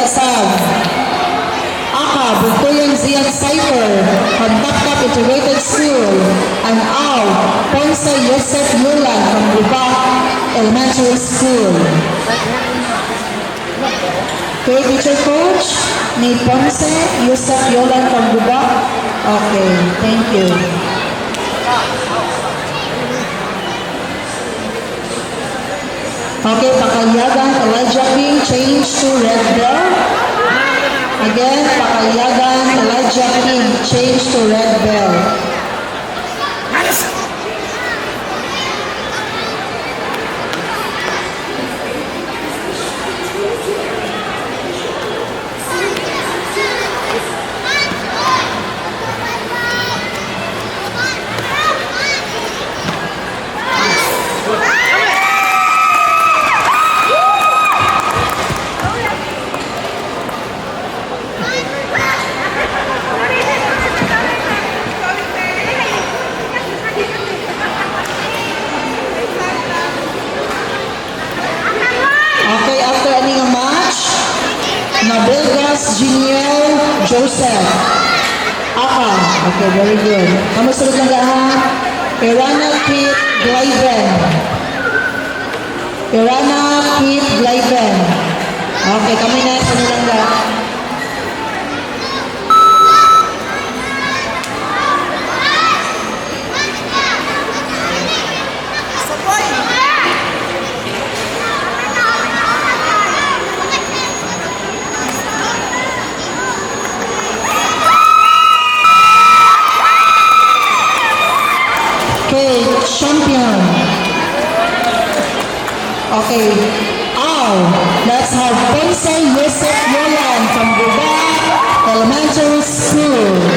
Tagsab. Aka, Butuyan Zian Cipher from Taptap Integrated School. And Aw, Ponce Yosef Yulan from Gubac Elementary School. Okay, teacher coach, ni Ponce Yosef Yulan from Gubac. Okay, thank you. Okay, Pakayagan Elijah King, change to Red Bell. Again, Pakayagan Elijah King, change to Red Bell. Okay, after ending a match, Nabilgas Junior Joseph. Aka. Okay, very good. Kamusta lang ha? Irana Kit Glyben. Irana Kit Glyben. Okay, kami na sa nilangga. Okay, champion. Okay. Aw, let's have Ponce Yosef Yolan from Gubac Elementary School.